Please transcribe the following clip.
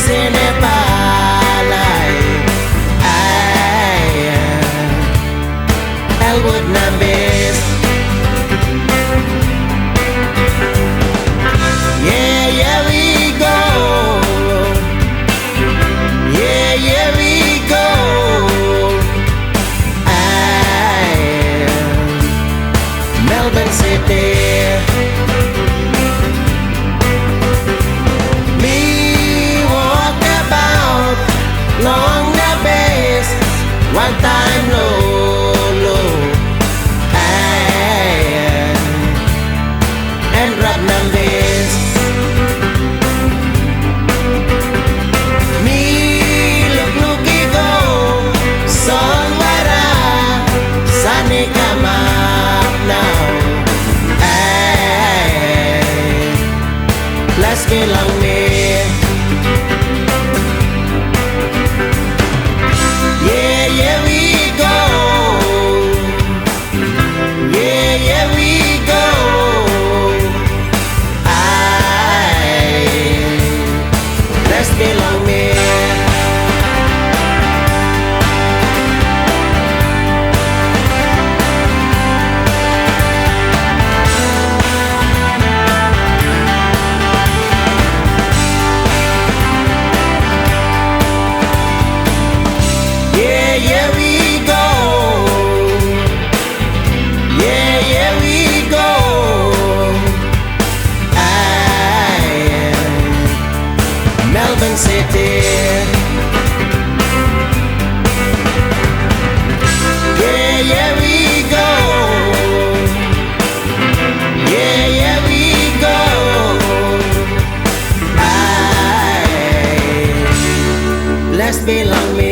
sine palay ay Elwood Nambis. Yeah, yeah we go. Yeah, yeah we go. Ay Melbourne City. Long the base, one time low, and drop numbers. Me looky go, song wara, sunny come up now. Let's get along me. Melbourne City. Yeah, yeah we go. Yeah, yeah we go. Let's belong.